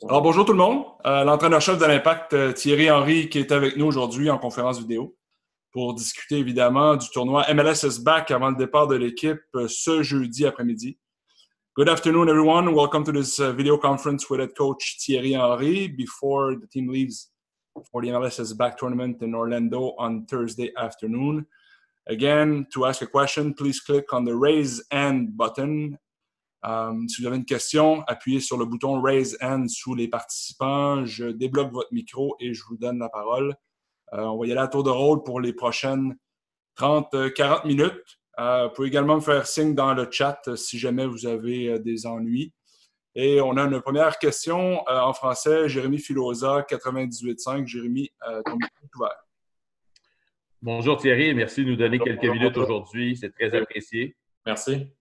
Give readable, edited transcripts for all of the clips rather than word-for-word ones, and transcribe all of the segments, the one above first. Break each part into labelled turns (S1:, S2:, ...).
S1: Alors, bonjour tout le monde. L'entraîneur-chef de l'Impact, Thierry Henry, qui est avec nous aujourd'hui en conférence vidéo pour discuter évidemment du tournoi MLS is Back avant le départ de l'équipe ce jeudi après-midi. Good afternoon, everyone. Welcome to this video conference with head coach Thierry Henry before the team leaves for the MLS is Back tournament in Orlando on Thursday afternoon. Again, to ask a question, please click on the raise hand button. Si vous avez une question, appuyez sur le bouton Raise Hand sous les participants. Je débloque votre micro et je vous donne la parole. On va y aller à tour de rôle pour les prochaines 30-40 minutes. Vous pouvez également me faire signe dans le chat si jamais vous avez des ennuis. Et on a une première question en français. Jérémy Filosa, 98.5. Jérémy, ton micro est ouvert.
S2: Bonjour Thierry, merci de nous donner quelques minutes aujourd'hui. C'est très apprécié.
S3: Merci.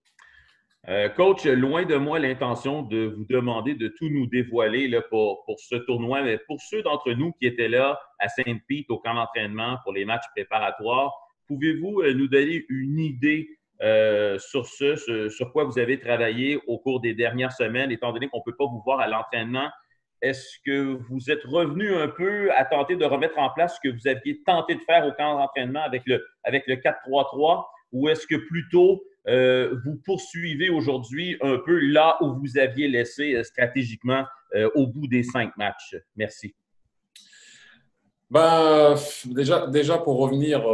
S2: Coach, loin de moi l'intention de vous demander de tout nous dévoiler là, pour ce tournoi, mais pour ceux d'entre nous qui étaient là à Saint-Pete au camp d'entraînement pour les matchs préparatoires, pouvez-vous nous donner une idée sur quoi vous avez travaillé au cours des dernières semaines, étant donné qu'on ne peut pas vous voir à l'entraînement? Est-ce que vous êtes revenu un peu à tenter de remettre en place ce que vous aviez tenté de faire au camp d'entraînement avec le 4-3-3, ou est-ce que plutôt vous poursuivez aujourd'hui un peu là où vous aviez laissé stratégiquement au bout des 5 matchs? Merci.
S3: Déjà pour revenir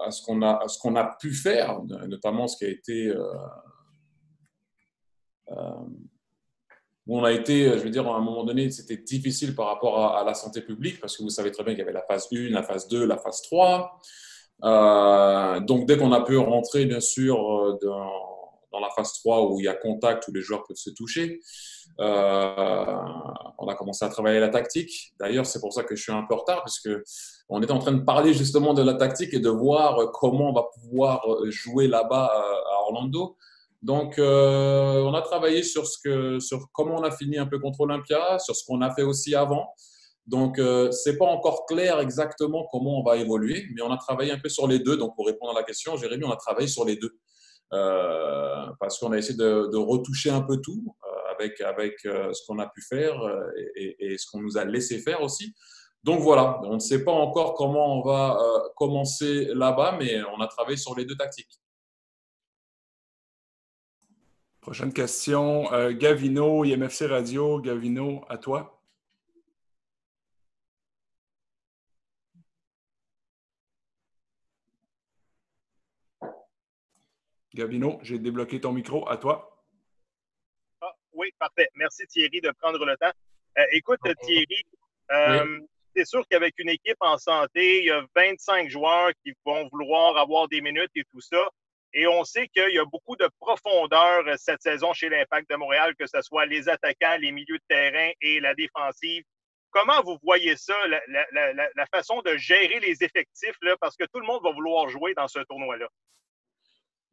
S3: à ce qu'on a pu faire, notamment ce qui a été où on a été, je veux dire, à un moment donné, c'était difficile par rapport à la santé publique parce que vous savez très bien qu'il y avait la phase 1, la phase 2, la phase 3. Donc, dès qu'on a pu rentrer, bien sûr, dans la phase 3 où il y a contact, où les joueurs peuvent se toucher, on a commencé à travailler la tactique. D'ailleurs, c'est pour ça que je suis un peu en retard parce qu'on était en train de parler justement de la tactique et de voir comment on va pouvoir jouer là-bas à Orlando. Donc, on a travaillé sur comment on a fini un peu contre Olympia, sur ce qu'on a fait aussi avant. Donc, ce n'est pas encore clair exactement comment on va évoluer, mais on a travaillé un peu sur les deux. Donc, pour répondre à la question, Jérémy, on a travaillé sur les deux. Parce qu'on a essayé de retoucher un peu tout avec ce qu'on a pu faire et ce qu'on nous a laissé faire aussi. Donc, voilà, on ne sait pas encore comment on va commencer là-bas, mais on a travaillé sur les deux tactiques.
S1: Prochaine question, Gavino, IMFC Radio. Gavino, à toi. Gavino, j'ai débloqué ton micro. À toi.
S4: Ah, oui, parfait. Merci Thierry de prendre le temps. Écoute, Thierry,
S3: Oui.
S4: c'est sûr qu'avec une équipe en santé, il y a 25 joueurs qui vont vouloir avoir des minutes et tout ça. Et on sait qu'il y a beaucoup de profondeur cette saison chez l'Impact de Montréal, que ce soit les attaquants, les milieux de terrain et la défensive. Comment vous voyez ça, la façon de gérer les effectifs, là, parce que tout le monde va vouloir jouer dans ce tournoi-là?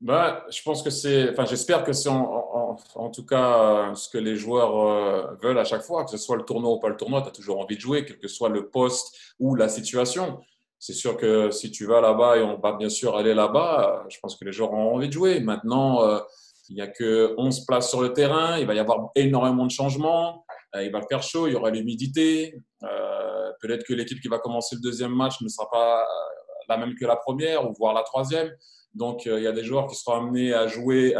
S3: Je pense que j'espère que c'est en tout cas ce que les joueurs veulent à chaque fois, que ce soit le tournoi ou pas le tournoi, tu as toujours envie de jouer, quel que soit le poste ou la situation. C'est sûr que si tu vas là-bas et on va bien sûr aller là-bas, je pense que les joueurs ont envie de jouer. Maintenant, il n'y a que 11 places sur le terrain, il va y avoir énormément de changements, il va faire chaud, il y aura l'humidité. Peut-être que l'équipe qui va commencer le deuxième match ne sera pas la même que la première ou voire la troisième. Donc, il y a des joueurs qui seront amenés à jouer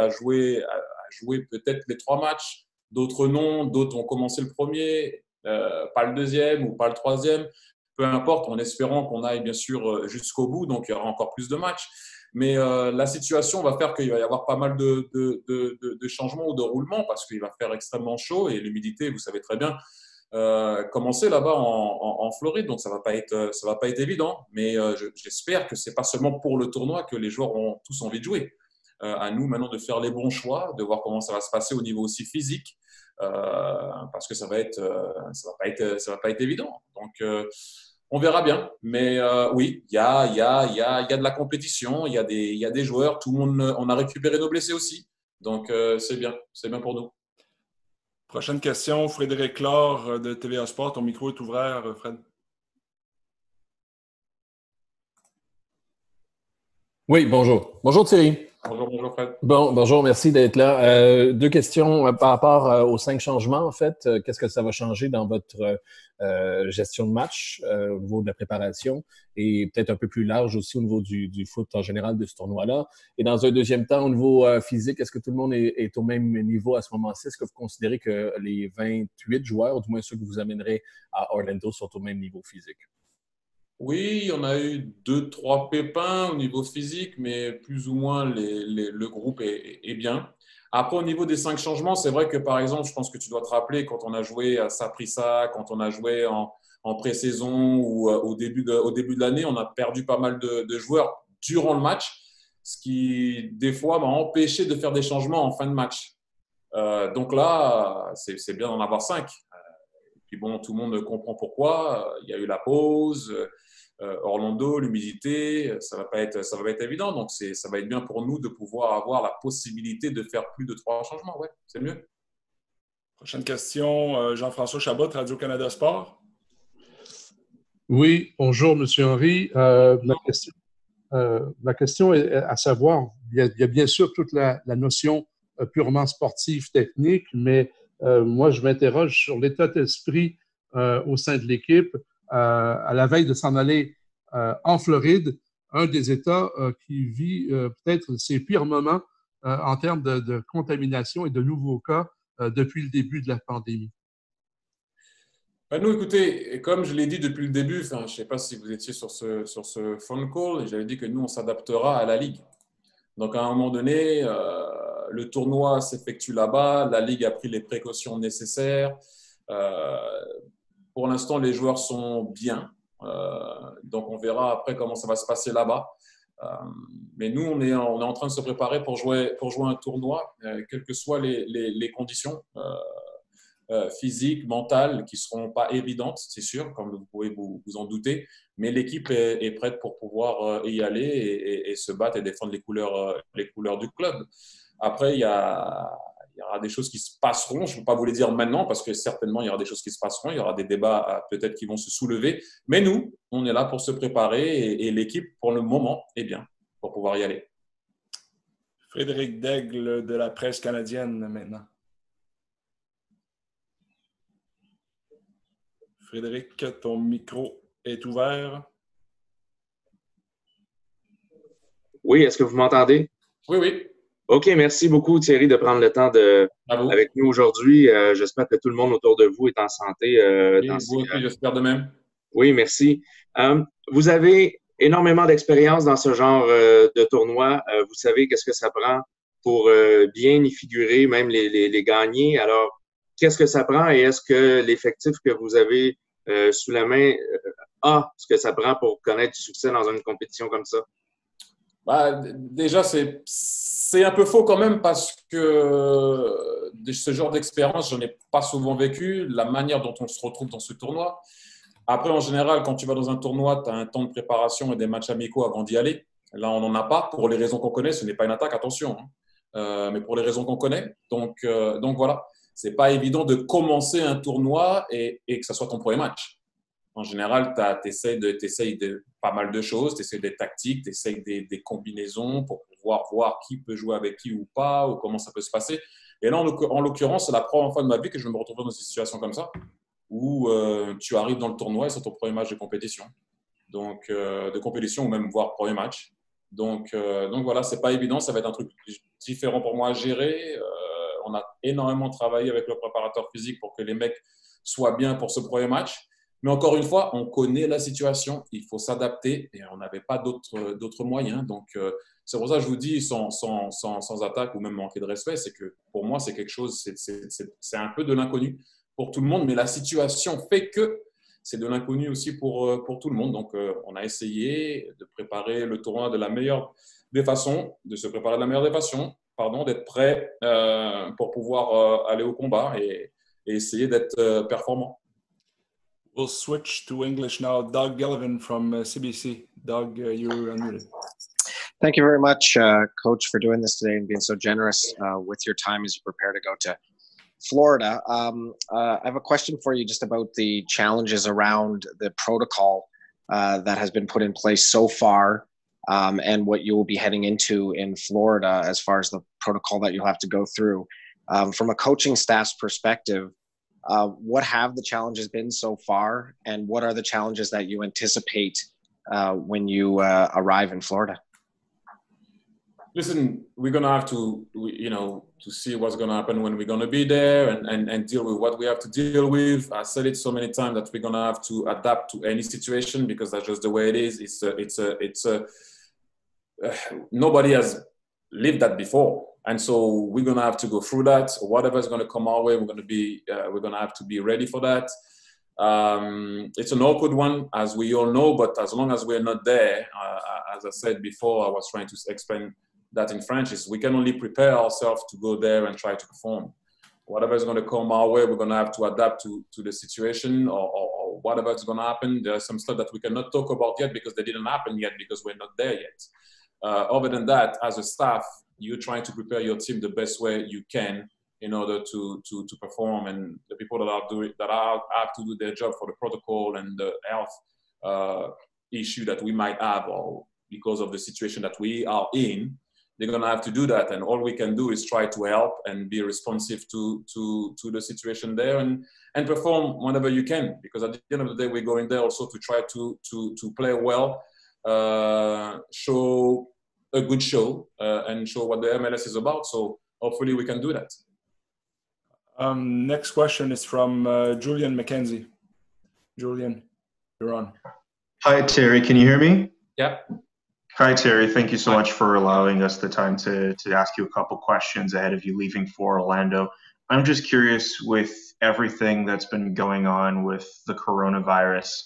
S3: peut-être les 3 matchs, d'autres non, d'autres vont commencer le premier, pas le deuxième ou pas le troisième, peu importe, en espérant qu'on aille bien sûr jusqu'au bout, donc il y aura encore plus de matchs. Mais la situation va faire qu'il va y avoir pas mal de changements ou de roulements parce qu'il va faire extrêmement chaud et l'humidité, vous savez très bien, commencer là-bas en Floride, donc ça va pas être évident, mais j'espère que c'est pas seulement pour le tournoi que les joueurs ont tous envie de jouer. À nous maintenant de faire les bons choix, de voir comment ça va se passer au niveau aussi physique, parce que ça va pas être évident. Donc on verra bien, mais oui, il y a de la compétition, il y a des joueurs, tout le monde, on a récupéré nos blessés aussi, donc c'est bien pour nous.
S1: Prochaine question, Frédéric Laure de TVA Sport. Ton micro est ouvert, Fred.
S5: Oui, bonjour. Bonjour Thierry.
S3: Bonjour Fred.
S5: Bon, bonjour, merci d'être là. Deux questions par rapport aux 5 changements, en fait. Qu'est-ce que ça va changer dans votre gestion de match au niveau de la préparation et peut-être un peu plus large aussi au niveau du foot en général de ce tournoi-là? Et dans un deuxième temps, au niveau physique, est-ce que tout le monde est au même niveau à ce moment-ci? Est-ce que vous considérez que les 28 joueurs, ou du moins ceux que vous amènerez à Orlando, sont au même niveau physique?
S3: Oui, on a eu 2-3 pépins au niveau physique, mais plus ou moins le groupe est bien. Après, au niveau des 5 changements, c'est vrai que par exemple, je pense que tu dois te rappeler quand on a joué à Saprissa, quand on a joué en pré-saison ou au début de l'année, on a perdu pas mal de joueurs durant le match, ce qui des fois m'a empêché de faire des changements en fin de match. Donc là, c'est bien d'en avoir 5. Puis bon, tout le monde comprend pourquoi. Il y a eu la pause. Orlando, l'humidité, ça va pas être évident. Donc, ça va être bien pour nous de pouvoir avoir la possibilité de faire plus de 3 changements. Ouais, c'est mieux.
S1: Prochaine question, Jean-François Chabot, Radio-Canada Sport.
S6: Oui, bonjour, M. Henry. Ma question est à savoir, il y a bien sûr toute la notion purement sportive, technique, mais moi, je m'interroge sur l'état d'esprit au sein de l'équipe à la veille de s'en aller en Floride, un des États qui vit peut-être ses pires moments en termes de contamination et de nouveaux cas depuis le début de la pandémie.
S3: Ben nous, écoutez, comme je l'ai dit depuis le début, je ne sais pas si vous étiez sur ce phone call, j'avais dit que nous, on s'adaptera à la Ligue. Donc, à un moment donné, le tournoi s'effectue là-bas, la Ligue a pris les précautions nécessaires. Pour l'instant, les joueurs sont bien. Donc, on verra après comment ça va se passer là-bas. Mais nous, on est en train de se préparer pour jouer un tournoi, quelles que soient les conditions physiques, mentales, qui ne seront pas évidentes, c'est sûr, comme vous pouvez vous en douter. Mais l'équipe est prête pour pouvoir y aller et se battre et défendre les couleurs du club. Après, il y aura des choses qui se passeront. Je ne peux pas vous les dire maintenant parce que certainement, il y aura des choses qui se passeront. Il y aura des débats peut-être qui vont se soulever. Mais nous, on est là pour se préparer et l'équipe, pour le moment, est bien pour pouvoir y aller.
S1: Frédéric Daigle de la presse canadienne maintenant. Frédéric, ton micro est ouvert.
S7: Oui, est-ce que vous m'entendez?
S3: Oui, oui.
S7: OK, merci beaucoup Thierry de prendre le temps avec nous aujourd'hui. J'espère que tout le monde autour de vous est en santé.
S3: Oui, vous aussi, j'espère de même.
S7: Oui, merci. Vous avez énormément d'expérience dans ce genre de tournoi. Vous savez qu'est-ce que ça prend pour bien y figurer, même les gagner. Alors, qu'est-ce que ça prend et est-ce que l'effectif que vous avez sous la main a ce que ça prend pour connaître du succès dans une compétition comme ça?
S3: Bah, déjà, c'est un peu faux quand même parce que ce genre d'expérience, je n'en ai pas souvent vécu. La manière dont on se retrouve dans ce tournoi. Après, en général, quand tu vas dans un tournoi, tu as un temps de préparation et des matchs amicaux avant d'y aller. Là, on n'en a pas. Pour les raisons qu'on connaît, ce n'est pas une attaque, attention. Mais pour les raisons qu'on connaît. Donc voilà, ce n'est pas évident de commencer un tournoi et que ce soit ton premier match. En général, tu essayes de pas mal de choses, tu essayes des tactiques, tu essayes des combinaisons pour pouvoir voir qui peut jouer avec qui ou pas, ou comment ça peut se passer. Et là, en l'occurrence, c'est la première fois de ma vie que je vais me retrouver dans une situation comme ça, où tu arrives dans le tournoi et c'est ton premier match de compétition. Donc, de compétition ou même voire premier match. Donc voilà, c'est pas évident, ça va être un truc différent pour moi à gérer. On a énormément travaillé avec le préparateur physique pour que les mecs soient bien pour ce premier match. Mais encore une fois, on connaît la situation, il faut s'adapter et on n'avait pas d'autres moyens. Donc, c'est pour ça que je vous dis, sans attaque ou même manquer de respect, c'est que pour moi, c'est quelque chose, c'est un peu de l'inconnu pour tout le monde, mais la situation fait que c'est de l'inconnu aussi pour tout le monde. Donc, on a essayé de préparer le tournoi de la meilleure des façons, d'être prêt pour pouvoir aller au combat et essayer d'être performant.
S1: We'll switch to English now. Doug Gallivan from CBC. Doug, you're unmuted.
S8: Thank you very much, Coach, for doing this today and being so generous with your time as you prepare to go to Florida. I have a question for you just about the challenges around the protocol that has been put in place so far. and what you will be heading into in Florida as far as the protocol that you'll have to go through. From a coaching staff's perspective, what have the challenges been so far, and what are the challenges that you anticipate when you arrive in Florida?
S3: Listen, we're going to have to, to see what's going to happen when we're going to be there and deal with what we have to deal with. I said it so many times that we're going to have to adapt to any situation because that's just the way it is. Nobody has lived that before. And so we're going to have to go through that. Whatever is going to come our way, we're going to have to be ready for that. It's an awkward one, as we all know, but as long as we're not there, as I said before, I was trying to explain that in French, is we can only prepare ourselves to go there and try to perform. Whatever is going to come our way, we're going to have to adapt to the situation or whatever is going to happen. There's some stuff that we cannot talk about yet because they didn't happen yet because we're not there yet. Other than that, as a staff, you're trying to prepare your team the best way you can in order to perform, and the people have to do their job for the protocol and the health issue that we might have, or because of the situation that we are in, they're going to have to do that. And all we can do is try to help and be responsive to the situation there and perform whenever you can, because at the end of the day, we're going there also to try to play well, show a good show, and show what the MLS is about. So hopefully we can do that.
S1: Next question is from Julian McKenzie. Julian, you're on.
S9: Hi, Terry. Can you hear me?
S3: Yeah.
S9: Hi, Terry. Thank you so much for allowing us the time to ask you a couple questions ahead of you leaving for Orlando. I'm just curious, with everything that's been going on with the coronavirus,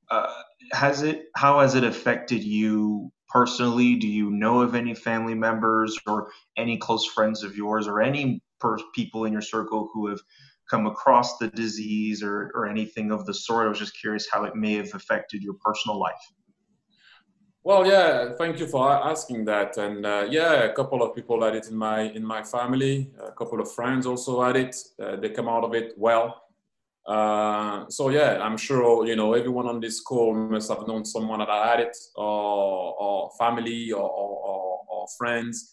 S9: how has it affected you personally? Do you know of any family members or any close friends of yours or any people in your circle who have come across the disease or anything of the sort? I was just curious how it may have affected your personal life.
S3: Well, yeah, thank you for asking that. And yeah, a couple of people had it in my family. A couple of friends also had it. They come out of it well. So yeah, I'm sure everyone on this call must have known someone that had it, or family or friends.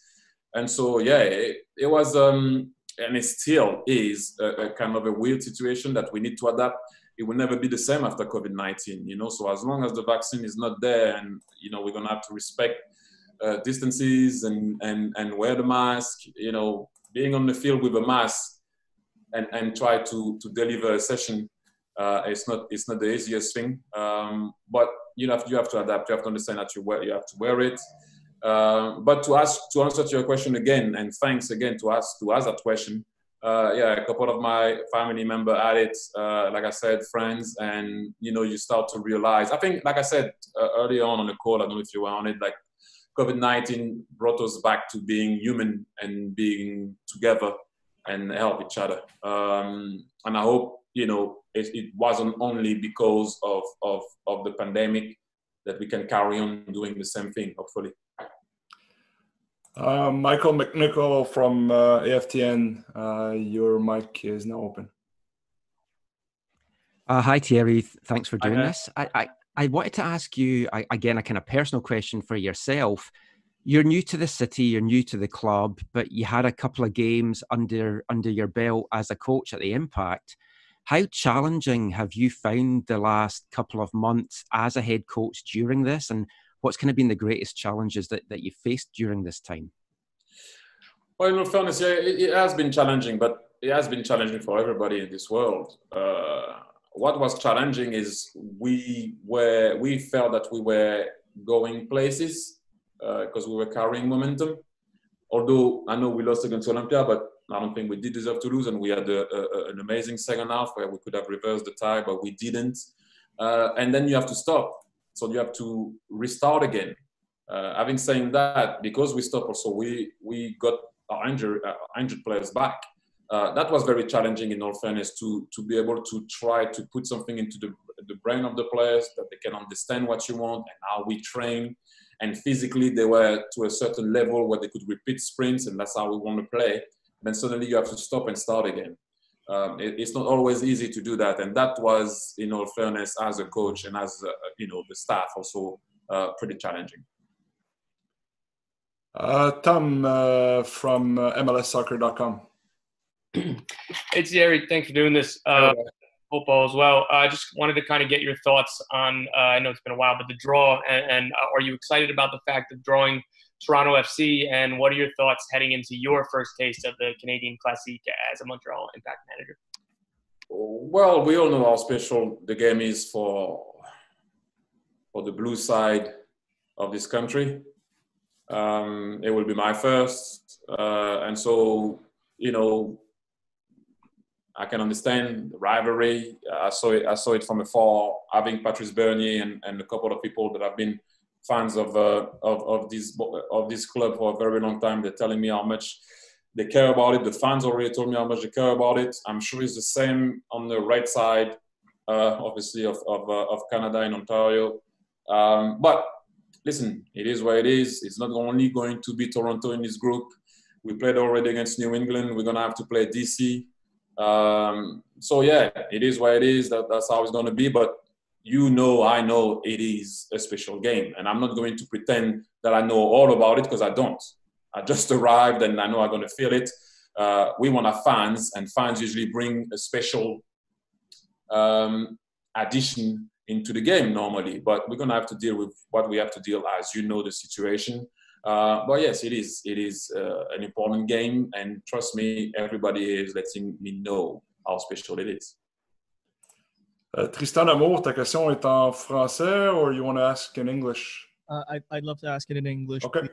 S3: And so yeah, it was and it still is a kind of a weird situation that we need to adapt. It will never be the same after COVID-19, so as long as the vaccine is not there, and we're going to have to respect distances and wear the mask, being on the field with a mask and try to deliver a session, it's not the easiest thing, but you have to adapt. You have to understand that you have to wear it. But to answer to your question again, and thanks again to ask that question. Yeah, a couple of my family members had it, like I said, friends, and you start to realize. I think, like I said earlier on the call, I don't know if you were on it, like COVID-19 brought us back to being human and being together and help each other. And I hope it wasn't only because of the pandemic that we can carry on doing the same thing, hopefully.
S1: Michael McNichol from AFTN, your mic is now open.
S10: Hi, Thierry. Thanks for doing this. I wanted to ask you, again, a kind of personal question for yourself. You're new to the city, you're new to the club, but you had a couple of games under your belt as a coach at the Impact. How challenging have you found the last couple of months as a head coach during this? And what's kind of been the greatest challenges that you faced during this time?
S3: Well, in all fairness, yeah, it has been challenging, but it has been challenging for everybody in this world. What was challenging is we felt that we were going places because we were carrying momentum. Although I know we lost against Olympia, but I don't think we did deserve to lose, and we had an amazing second half where we could have reversed the tie, but we didn't. And then you have to stop. So you have to restart again. Having said that, because we stopped also, we got our injured players back. That was very challenging, in all fairness, to be able to try to put something into the brain of the players, that they can understand what you want and how we train. And physically, they were to a certain level where they could repeat sprints, and that's how we want to play. Then suddenly you have to stop and start again. It's not always easy to do that, and that was, in all fairness, as a coach and as the staff, also pretty challenging.
S1: Tom from MLSsoccer.com.
S11: Hey, Thierry, thanks for doing this. Football as well. I just wanted to kind of get your thoughts on, I know it's been a while, but the draw, and are you excited about the fact of drawing Toronto FC, and what are your thoughts heading into your first taste of the Canadian Classique as a Montreal Impact manager?
S3: Well, we all know how special the game is for the blue side of this country. It will be my first. And so, you know, I can understand the rivalry. I saw it from afar, having Patrice Bernier and a couple of people that have been fans of this club for a very long time. They're telling me how much they care about it. The fans already told me how much they care about it. I'm sure it's the same on the right side, obviously, of Canada and Ontario. But listen, it is what it is. It's not only going to be Toronto in this group. We played already against New England. We're going to have to play DC. So, yeah, it is what it is. That's how it's going to be. But you know, I know it is a special game. And I'm not going to pretend that I know all about it, because I don't. I just arrived and I know I'm going to feel it. We want our fans, and fans usually bring a special addition into the game normally. But we're going to have to deal with what we have to deal, as you know the situation. But yes, it is an important game, and trust me, everybody is letting me know how special it is.
S1: Tristan Amour, ta question est en français, or you want to ask in English?
S12: I'd love to ask it in English.
S1: Okay.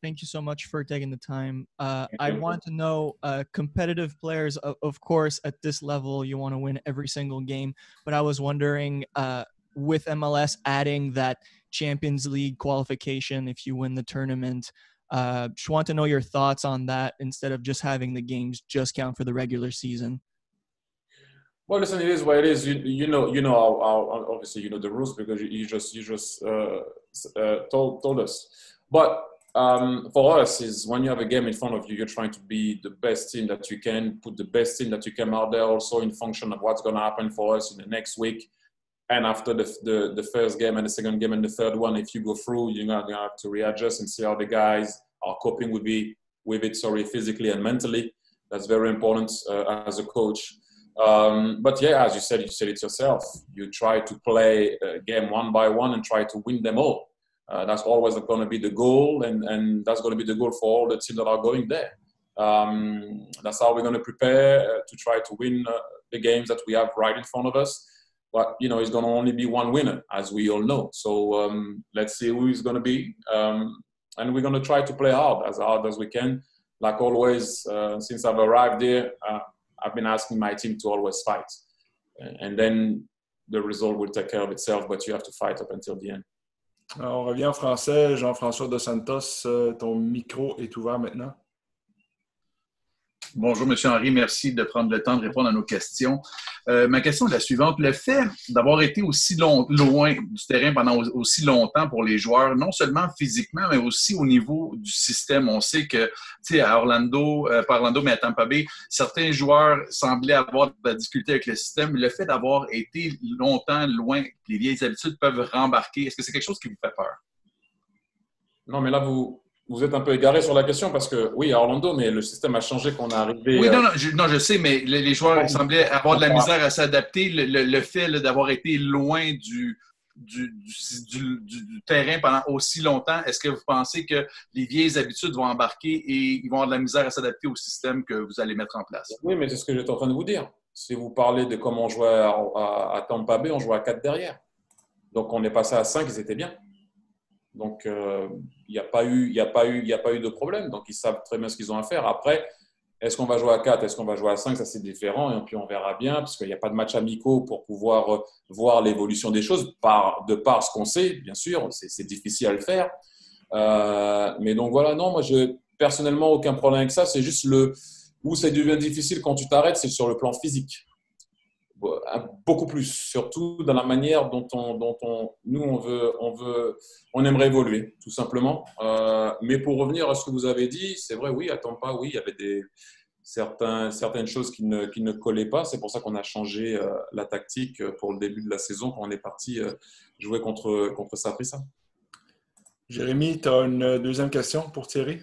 S12: Thank you so much for taking the time. I want to know, competitive players, of course, at this level, you want to win every single game. But I was wondering, with MLS adding that Champions League qualification if you win the tournament, just want to know your thoughts on that instead of just having the games just count for the regular season.
S3: Well, listen, it is what it is. You know how obviously you know the rules, because you just told us. But for us, is when you have a game in front of you, you're trying to be the best team that you can, put the best team that you can out there, also in function of what's going to happen for us in the next week. And after the first game and the second game and the third one, if you go through, you're going to have to readjust and see how the guys are coping with it, physically and mentally. That's very important as a coach. But yeah, as you said it yourself. You try to play a game one by one and try to win them all. That's always going to be the goal, and that's going to be the goal for all the teams that are going there. That's how we're going to prepare to try to win the games that we have right in front of us. But, you know, it's going to only be one winner, as we all know. So let's see who it's going to be. And we're going to try to play hard as we can. Like always, since I've arrived here, I've been asking my team to always fight. And then the result will take care of itself, but you have to fight up until the end.
S1: Alors, on revient en français. Jean-François Dos Santos, ton micro est ouvert maintenant.
S13: Bonjour, M. Henry. Merci de prendre le temps de répondre à nos questions. Ma question est la suivante. Le fait d'avoir été aussi loin du terrain pendant aussi longtemps pour les joueurs, non seulement physiquement, mais aussi au niveau du système. On sait que, tu sais, à Orlando, pas Orlando, mais à Tampa Bay, certains joueurs semblaient avoir de la difficulté avec le système. Le fait d'avoir été longtemps loin, les vieilles habitudes peuvent rembarquer. Est-ce que c'est quelque chose qui vous fait peur?
S3: Non, mais là, vous êtes un peu égaré sur la question, parce que oui, à Orlando, mais le système a changé quand on est arrivé.
S13: Oui, non, je sais, mais les joueurs semblaient avoir de la misère à s'adapter. Le fait d'avoir été loin du terrain pendant aussi longtemps, est-ce que vous pensez que les vieilles habitudes vont embarquer et ils vont avoir de la misère à s'adapter au système que vous allez mettre en place?
S3: Oui, mais c'est ce que j'étais en train de vous dire. Si vous parlez de comment on jouait à Tampa Bay, on jouait à 4 derrière. Donc, on est passé à 5, ils étaient bien. Donc, il n'y a pas eu de problème. Donc, ils savent très bien ce qu'ils ont à faire. Après, est-ce qu'on va jouer à 4, est-ce qu'on va jouer à 5? Ça, c'est différent. Et puis, on verra bien, parce qu'il n'y a pas de match amicaux pour pouvoir voir l'évolution des choses de par ce qu'on sait. Bien sûr, c'est difficile à le faire. Mais donc, voilà. Non, moi, personnellement, aucun problème avec ça. C'est juste où ça devient difficile quand tu t'arrêtes, c'est sur le plan physique. Beaucoup plus, surtout dans la manière dont on aimerait évoluer, tout simplement. Mais pour revenir à ce que vous avez dit, c'est vrai, oui, à Tampa, oui, il y avait certaines choses qui ne collaient pas. C'est pour ça qu'on a changé la tactique pour le début de la saison quand on est parti jouer contre Saprissa.
S1: Jérémy, tu as une deuxième question pour Thierry?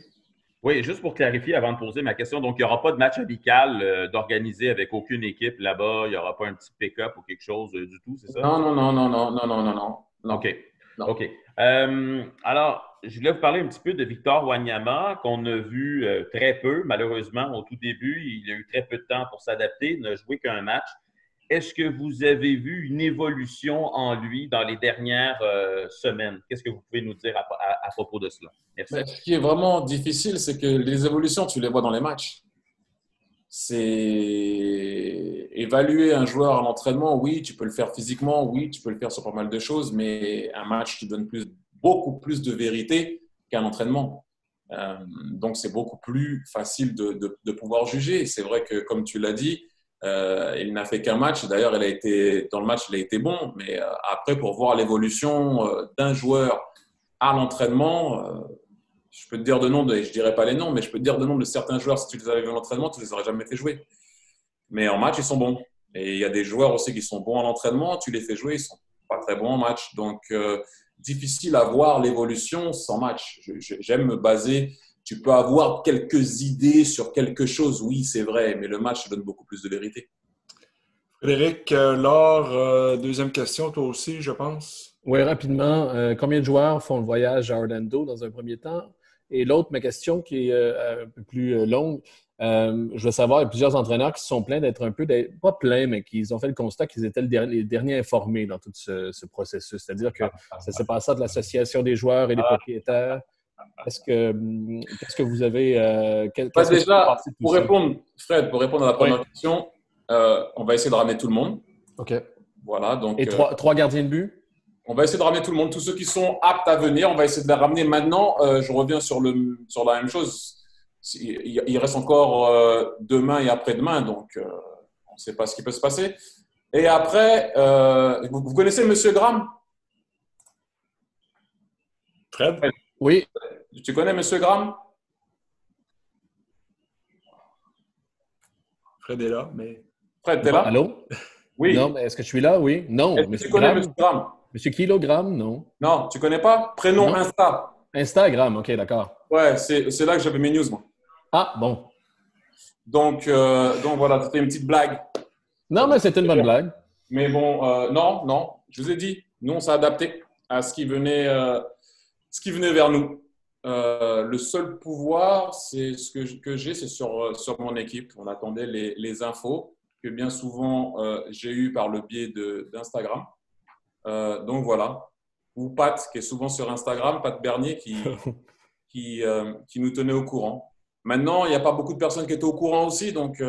S2: Oui, juste pour clarifier avant de poser ma question, donc il n'y aura pas de match amical d'organiser avec aucune équipe là-bas, il n'y aura pas un petit pick-up ou quelque chose du tout, c'est ça?
S3: Non.
S2: OK.
S3: Non.
S2: OK. Alors, je voulais vous parler un petit peu de Victor Wanyama, qu'on a vu très peu, malheureusement, au tout début. Il a eu très peu de temps pour s'adapter, il n'a joué qu'un match. Est-ce que vous avez vu une évolution en lui dans les dernières semaines? Qu'est-ce que vous pouvez nous dire à propos de cela? Merci.
S3: Mais ce qui est vraiment difficile, c'est que les évolutions, tu les vois dans les matchs. C'est évaluer un joueur à l'entraînement, oui, tu peux le faire physiquement, oui, tu peux le faire sur pas mal de choses, mais un match te donne beaucoup plus de vérité qu'un entraînement. Donc, c'est beaucoup plus facile de pouvoir juger. C'est vrai que, comme tu l'as dit, il n'a fait qu'un match. D'ailleurs, dans le match, il a été bon. Mais après, pour voir l'évolution d'un joueur à l'entraînement, je peux te dire je ne dirai pas les noms, mais je peux te dire le nom de certains joueurs. Si tu les avais vus à l'entraînement, tu ne les aurais jamais fait jouer. Mais en match, ils sont bons. Et il y a des joueurs aussi qui sont bons à l'entraînement. Tu les fais jouer, ils ne sont pas très bons en match. Donc, difficile à voir l'évolution sans match. J'aime me baser. Tu peux avoir quelques idées sur quelque chose, oui, c'est vrai, mais le match donne beaucoup plus de vérité.
S1: Frédéric, Laure, deuxième question, toi aussi, je pense.
S5: Oui, rapidement. Combien de joueurs font le voyage à Orlando dans un premier temps? Et l'autre, ma question qui est un peu plus longue, je veux savoir, il y a plusieurs entraîneurs qui se sont plaints d'être pas plaints, mais qui ont fait le constat qu'ils étaient les derniers informés dans tout ce processus. C'est-à-dire que ça s'est passé de l'association des joueurs et des propriétaires. Qu'est-ce que vous avez…
S3: déjà, pour répondre à la première question, on va essayer de ramener tout le monde.
S5: OK.
S3: Voilà, donc,
S5: et trois gardiens de but?
S3: On va essayer de ramener tout le monde. Tous ceux qui sont aptes à venir, on va essayer de les ramener maintenant. Je reviens sur la même chose. Il reste encore demain et après-demain, donc on ne sait pas ce qui peut se passer. Et après, vous connaissez M. Graham?
S1: Fred?
S5: Oui.
S3: Tu connais M. Graham?
S1: Fred est là, mais…
S3: Fred, t'es là?
S5: Allô?
S3: Oui.
S5: Non, mais est-ce que je suis là? Oui. Non.
S3: Tu connais M. Graham?
S5: Monsieur Kilogramme, non.
S3: Non, tu connais pas? Prénom
S5: non.
S3: Insta.
S5: Instagram, OK, d'accord.
S3: Ouais, c'est là que j'avais mes news, moi.
S5: Ah, bon.
S3: Donc voilà, c'était une petite blague.
S5: Non, mais c'était une bonne blague.
S3: Mais bon, non, je vous ai dit, nous, on s'est adapté à ce qui venait vers nous. Le seul pouvoir, c'est ce que j'ai, c'est sur mon équipe. On attendait les infos que bien souvent j'ai eues par le biais d'Instagram. Donc voilà. Ou Pat, qui est souvent sur Instagram, Pat Bernier, qui nous tenait au courant. Maintenant, il n'y a pas beaucoup de personnes qui étaient au courant aussi, donc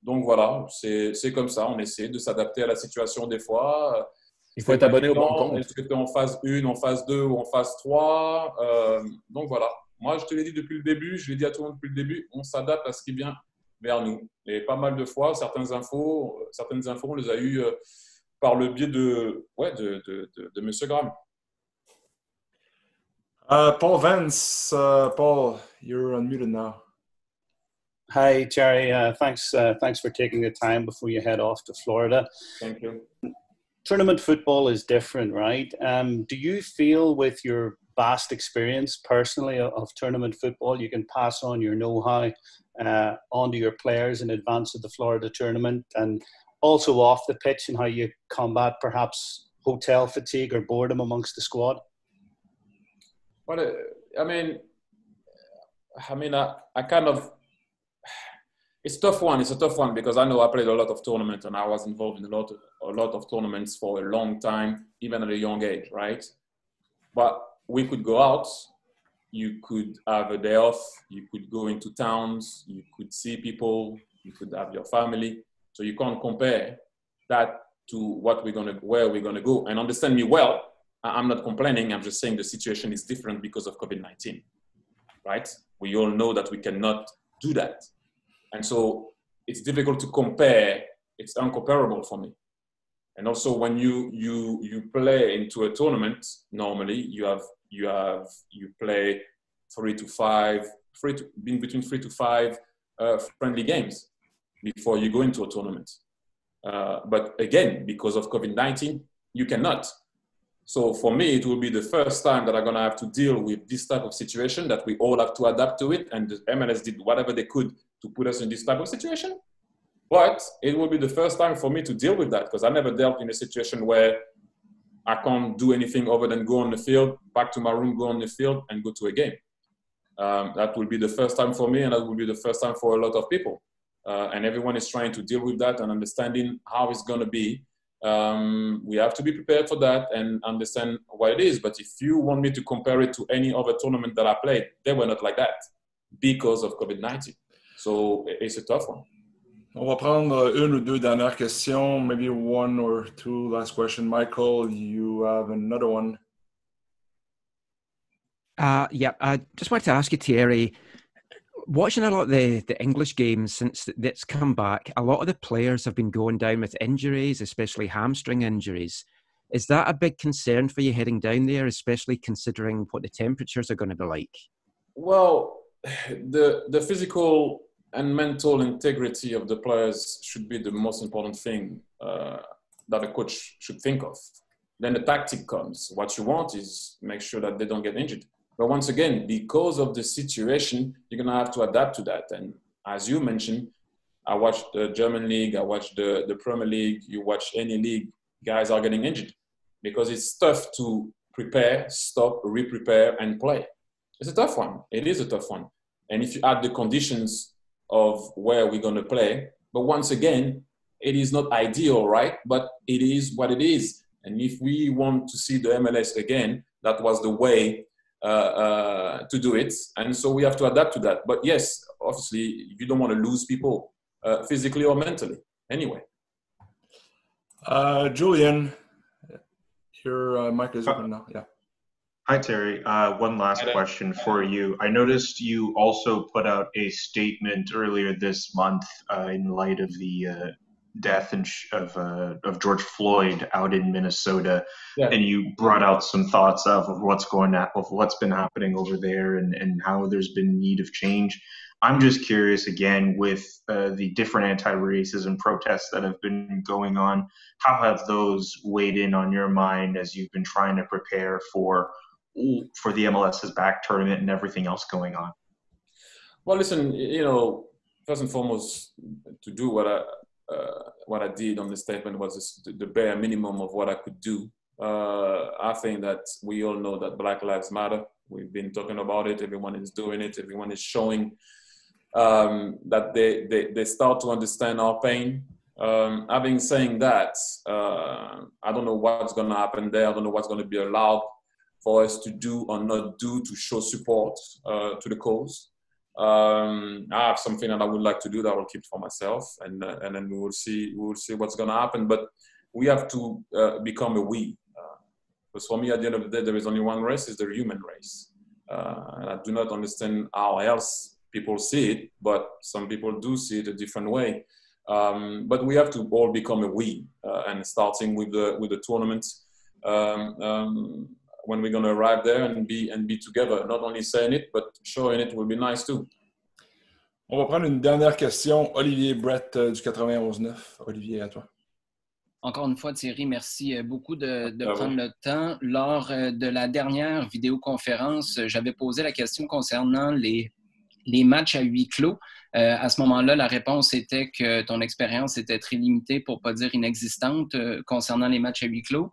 S3: voilà, c'est comme ça. On essaie de s'adapter à la situation des fois.
S5: Il faut être abonné au bon compte.
S3: Est-ce que tu es en phase 1, en phase 2 ou en phase 3? Donc voilà. Moi, je te l'ai dit depuis le début, je l'ai dit à tout le monde depuis le début, on s'adapte à ce qui vient vers nous. Et pas mal de fois, certaines infos, on les a eues par le biais de M. Graham.
S1: Paul Vance, Paul, you're unmuted now.
S14: Hi, Jerry. Thanks for taking the time before you head off to Florida.
S3: Thank you.
S14: Tournament football is different, right? Do you feel with your vast experience personally of tournament football, you can pass on your know-how onto your players in advance of the Florida tournament, and also off the pitch, and how you combat perhaps hotel fatigue or boredom amongst the squad?
S3: Well, I kind of, it's a tough one. It's a tough one because I know I played a lot of tournaments and I was involved in a lot of tournaments for a long time, even at a young age, right? But we could go out. You could have a day off. You could go into towns. You could see people. You could have your family. So you can't compare that to where we're gonna go. And understand me well. I'm not complaining. I'm just saying the situation is different because of COVID-19, right? We all know that we cannot do that. And so it's difficult to compare. It's uncomparable for me. And also when you play into a tournament, normally you play between 3 to 5 friendly games before you go into a tournament. But again, because of COVID-19, you cannot. So for me, it will be the first time that I'm going to have to deal with this type of situation, that we all have to adapt to it. And the MLS did whatever they could to put us in this type of situation. But it will be the first time for me to deal with that, because I never dealt in a situation where I can't do anything other than go on the field, back to my room, go on the field, and go to a game. That will be the first time for me, and that will be the first time for a lot of people. And everyone is trying to deal with that and understanding how it's going to be. We have to be prepared for that and understand what it is. But if you want me to compare it to any other tournament that I played, they were not like that because of COVID-19. So it's a tough one.
S1: On va prendre une ou deux dernières questions, maybe one or two last question. Michael, you have another one.
S10: Yeah, I just wanted to ask you, Thierry, watching a lot of the English games since it's come back, a lot of the players have been going down with injuries, especially hamstring injuries. Is that a big concern for you heading down there, especially considering what the temperatures are going to be like?
S3: Well, the physical and mental integrity of the players should be the most important thing that a coach should think of. Then the tactic comes. What you want is make sure that they don't get injured. But once again, because of the situation, you're going to have to adapt to that. And as you mentioned, I watched the German league, I watched the Premier League, you watch any league, guys are getting injured because it's tough to prepare, stop, re-prepare, and play. It's a tough one. It is a tough one. And if you add the conditions of where we're going to play, but once again, it is not ideal, right? But it is what it is. And if we want to see the MLS again, that was the way to do it. And so we have to adapt to that. But yes, obviously, you don't want to lose people physically or mentally. Anyway.
S1: Julian, your mic is open now. Yeah.
S9: Hi, Terry. One last question for you. I noticed you also put out a statement earlier this month in light of the death of George Floyd out in Minnesota, and you brought out some thoughts of what's been happening over there and how there's been need of change. I'm just curious, again, with the different anti-racism protests that have been going on, how have those weighed in on your mind as you've been trying to prepare for the MLS's back tournament and everything else going on?
S3: Well, listen, first and foremost, to do what I did on the statement was the bare minimum of what I could do. I think that we all know that Black Lives Matter. We've been talking about it. Everyone is doing it. Everyone is showing that they start to understand our pain. Having saying that, I don't know what's going to happen there. I don't know what's going to be allowed for us to do or not do to show support to the cause. I have something that I would like to do that I will keep for myself, and then we will see what's going to happen. But we have to become a we. Because for me, at the end of the day, there is only one race: is the human race. And I do not understand how else people see it, but some people do see it a different way. But we have to all become a we, and starting with the tournament. When we're going to arrive there and be together. Not only saying it, but showing it will be nice too.
S1: On va prendre une dernière question. Olivier Brett du 91.9. Olivier, à toi.
S15: Encore une fois, Thierry, merci beaucoup de prendre le temps. Lors de la dernière vidéoconférence, j'avais posé la question concernant les matchs à huis clos. À ce moment-là, la réponse était que ton expérience était très limitée, pour ne pas dire inexistante, concernant les matchs à huis clos.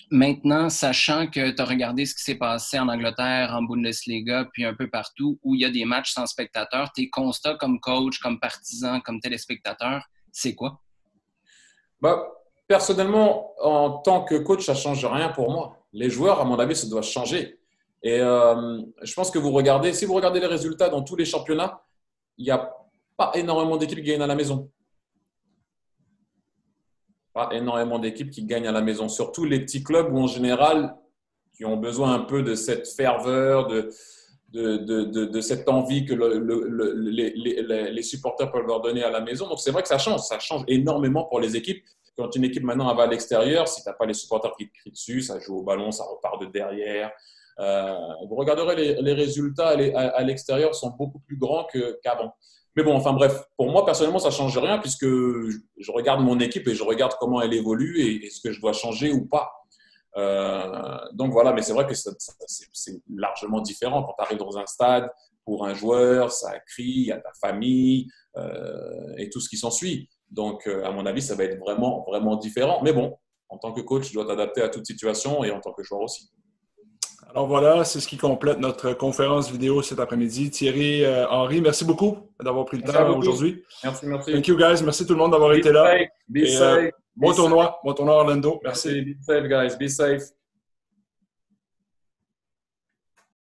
S15: Maintenant, sachant que tu as regardé ce qui s'est passé en Angleterre, en Bundesliga, puis un peu partout où il y a des matchs sans spectateurs, tes constats comme coach, comme partisan, comme téléspectateur, c'est quoi?
S3: Personnellement, en tant que coach, ça ne change rien pour moi. Les joueurs, à mon avis, ça doit changer. Et je pense que si vous regardez les résultats dans tous les championnats, il n'y a pas énormément d'équipes qui gagnent à la maison. Pas énormément d'équipes qui gagnent à la maison, surtout les petits clubs où en général qui ont besoin un peu de cette ferveur, de cette envie que les supporters peuvent leur donner à la maison. Donc c'est vrai que ça change énormément pour les équipes. Quand une équipe maintenant va à l'extérieur, si tu n'as pas les supporters qui te crient dessus, ça joue au ballon, ça repart de derrière. Vous regarderez les résultats à l'extérieur sont beaucoup plus grands qu'avant. Mais bon, enfin bref, pour moi, personnellement, ça ne change rien puisque je regarde mon équipe et je regarde comment elle évolue et ce que je dois changer ou pas. Donc voilà, mais c'est vrai que c'est largement différent quand tu arrives dans un stade. Pour un joueur, ça crie, il y a ta famille et tout ce qui s'ensuit. Donc, à mon avis, ça va être vraiment, vraiment différent. Mais bon, en tant que coach, tu dois t'adapter à toute situation et en tant que joueur aussi.
S1: Alors voilà, c'est ce qui complète notre conférence vidéo cet après-midi. Thierry Henry, merci beaucoup d'avoir pris le temps aujourd'hui.
S3: Merci.
S1: Thank you, guys. Merci tout le monde d'avoir été là.
S3: Be safe.
S1: Bon tournoi Orlando. Merci.
S3: Be safe, guys. Be safe.